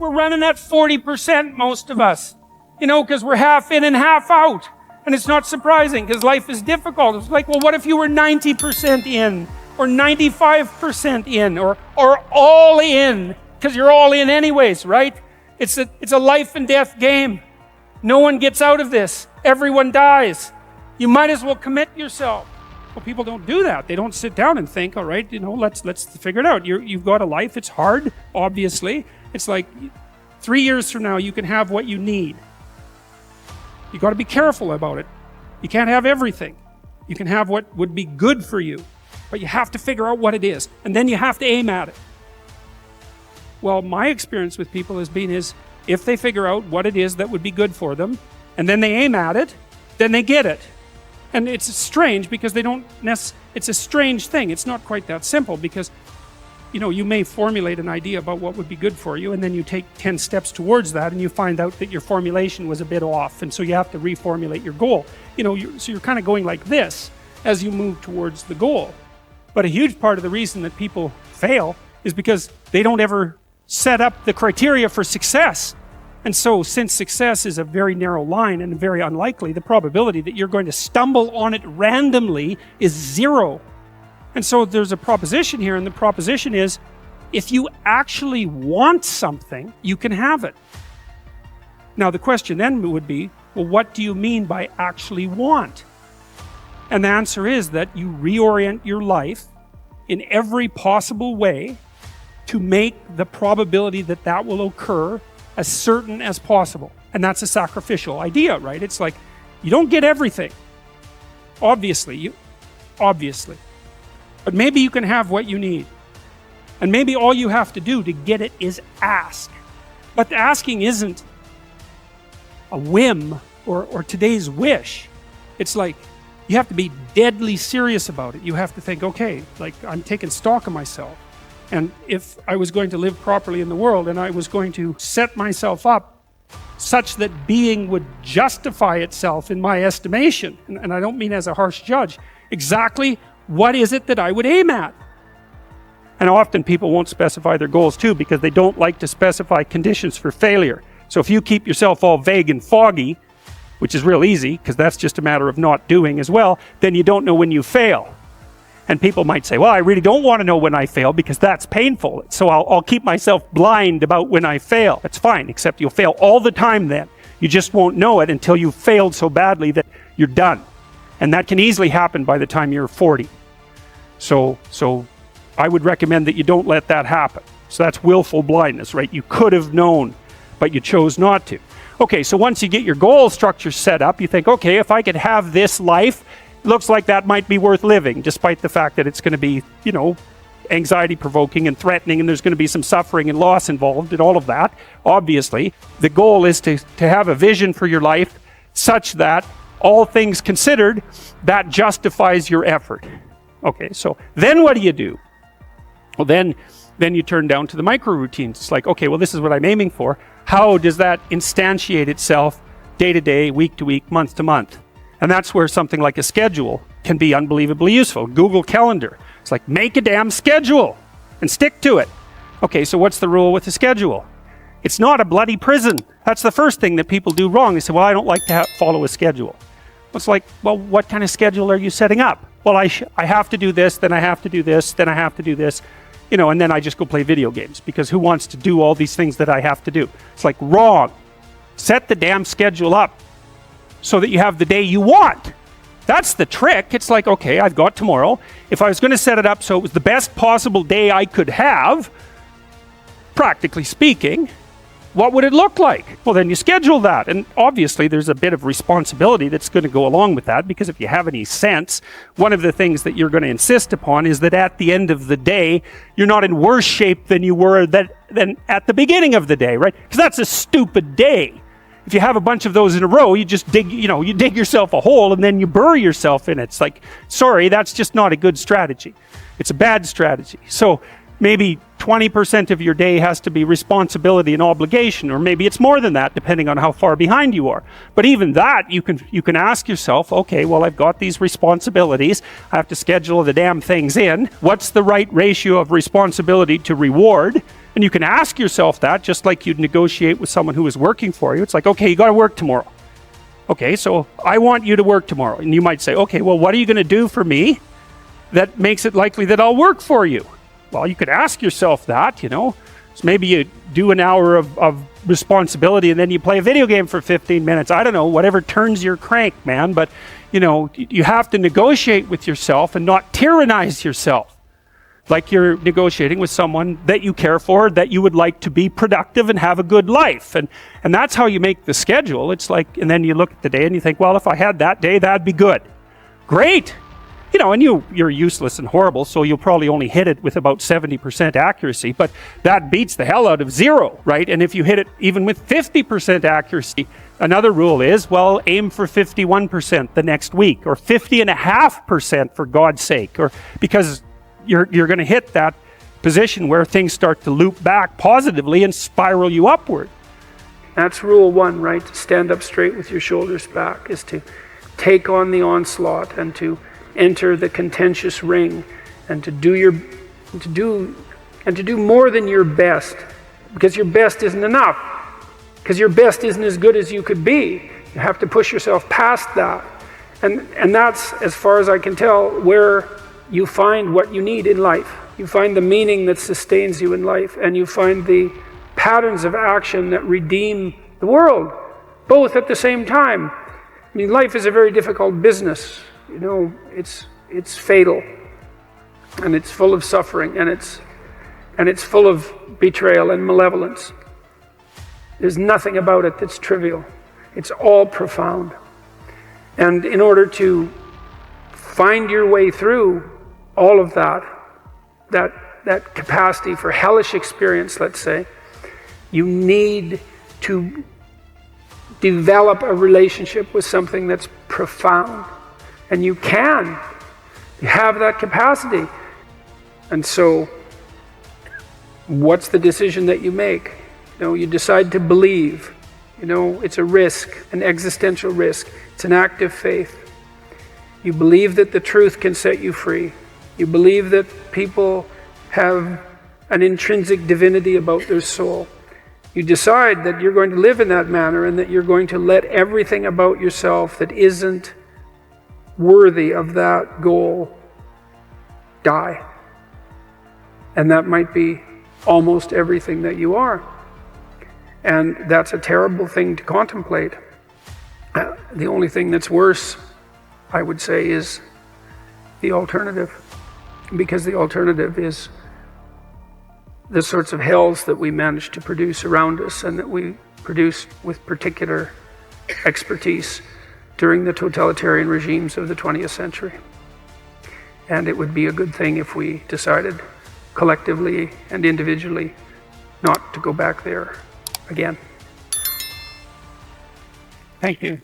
We're running at 40%, most of us. Because we're half in and half out. And it's not surprising, because life is difficult. It's like, well, what if you were 90% in? Or 95% in? Or all in? Because you're all in anyways, right? It's a life and death game. No one gets out of this. Everyone dies. You might as well commit yourself. Well, people don't do that. They don't sit down and think, all right, let's figure it out. You've got a life. It's hard, obviously. It's like 3 years from now, you can have what you need. You got to be careful about it. You can't have everything. You can have what would be good for you, but you have to figure out what it is, and then you have to aim at it. Well, my experience with people has been if they figure out what it is that would be good for them, and then they aim at it, then they get it. And it's strange because it's a strange thing. It's not quite that simple because, you may formulate an idea about what would be good for you, and then you take 10 steps towards that, and you find out that your formulation was a bit off, and so you have to reformulate your goal. So you're kind of going like this as you move towards the goal. But a huge part of the reason that people fail is because they don't ever set up the criteria for success. And so, since success is a very narrow line and very unlikely, the probability that you're going to stumble on it randomly is 0. And so there's a proposition here, and the proposition is, if you actually want something, you can have it. Now the question then would be, well, what do you mean by actually want? And the answer is that you reorient your life in every possible way to make the probability that that will occur as certain as possible. And that's a sacrificial idea, right? It's like, you don't get everything. Obviously. But maybe you can have what you need. And maybe all you have to do to get it is ask. But the asking isn't a whim or today's wish. It's like, you have to be deadly serious about it. You have to think, okay, like, I'm taking stock of myself. And if I was going to live properly in the world, and I was going to set myself up such that being would justify itself in my estimation, and I don't mean as a harsh judge, exactly what is it that I would aim at? And often people won't specify their goals too, because they don't like to specify conditions for failure. So if you keep yourself all vague and foggy, which is real easy, because that's just a matter of not doing as well, then you don't know when you fail. And people might say, well, I really don't want to know when I fail because that's painful. So I'll keep myself blind about when I fail. That's fine, except you'll fail all the time then. You just won't know it until you've failed so badly that you're done. And that can easily happen by the time you're 40. So I would recommend that you don't let that happen. So that's willful blindness, right? You could have known, but you chose not to. Okay, so once you get your goal structure set up, you think, okay, if I could have this life, looks like that might be worth living, despite the fact that it's going to be, anxiety provoking and threatening, and there's going to be some suffering and loss involved in all of that. Obviously, the goal is to have a vision for your life such that, all things considered, that justifies your effort. Okay, so then what do? Well, then you turn down to the micro routines. It's like, okay, well, this is what I'm aiming for. How does that instantiate itself day to day, week to week, month to month? And that's where something like a schedule can be unbelievably useful. Google Calendar. It's like, make a damn schedule and stick to it. Okay, so what's the rule with the schedule? It's not a bloody prison. That's the first thing that people do wrong. They say, well, I don't like to follow a schedule. It's like, well, what kind of schedule are you setting up? Well, I have to do this, then I have to do this, then I have to do this, and then I just go play video games, because who wants to do all these things that I have to do? It's like, wrong. Set the damn schedule up so that you have the day you want. That's the trick. It's like, okay, I've got tomorrow. If I was going to set it up so it was the best possible day I could have, practically speaking, what would it look like? Well, then you schedule that. And obviously there's a bit of responsibility that's going to go along with that, because if you have any sense, one of the things that you're going to insist upon is that at the end of the day, you're not in worse shape than you were than at the beginning of the day, right? Because that's a stupid day. If you have a bunch of those in a row, you just dig yourself a hole and then you bury yourself in it. It's like, sorry, that's just not a good strategy. It's a bad strategy. So maybe 20% of your day has to be responsibility and obligation, or maybe it's more than that, depending on how far behind you are. But even that, you can ask yourself, okay, well, I've got these responsibilities. I have to schedule the damn things in. What's the right ratio of responsibility to reward? And you can ask yourself that just like you'd negotiate with someone who is working for you. It's like, okay, you got to work tomorrow. Okay, so I want you to work tomorrow. And you might say, okay, well, what are you going to do for me that makes it likely that I'll work for you? Well, you could ask yourself that, So maybe you do an hour of responsibility and then you play a video game for 15 minutes. I don't know, whatever turns your crank, man. But, you have to negotiate with yourself and not tyrannize yourself. Like you're negotiating with someone that you care for, that you would like to be productive and have a good life. And that's how you make the schedule. It's like, and then you look at the day and you think, well, if I had that day, that'd be good. Great. And you're useless and horrible, so you'll probably only hit it with about 70% accuracy, but that beats the hell out of 0, right? And if you hit it even with 50% accuracy, another rule is, well, aim for 51% the next week, or 50.5% for God's sake, or because you're going to hit that position where things start to loop back positively and spiral you upward. That's rule 1, right? To stand up straight with your shoulders back, is to take on the onslaught and to enter the contentious ring and to do more than your best, because your best isn't enough, because your best isn't as good as you could be. You have to push yourself past that, and that's, as far as I can tell, where you find what you need in life. You find the meaning that sustains you in life, and you find the patterns of action that redeem the world, both at the same time. I mean, life is a very difficult business. It's fatal, and it's full of suffering, and it's full of betrayal and malevolence. There's nothing about it that's trivial. It's all profound. And in order to find your way through all of that capacity for hellish experience, let's say, you need to develop a relationship with something that's profound. And you have that capacity. And so, what's the decision that you make? You decide to believe. It's a risk, an existential risk. It's an act of faith. You believe that the truth can set you free. You believe that people have an intrinsic divinity about their soul. You decide that you're going to live in that manner, and that you're going to let everything about yourself that isn't worthy of that goal die. And that might be almost everything that you are. And that's a terrible thing to contemplate. The only thing that's worse, I would say, is the alternative. Because the alternative is the sorts of hells that we manage to produce around us, and that we produce with particular expertise during the totalitarian regimes of the 20th century. And it would be a good thing if we decided collectively and individually not to go back there again. Thank you.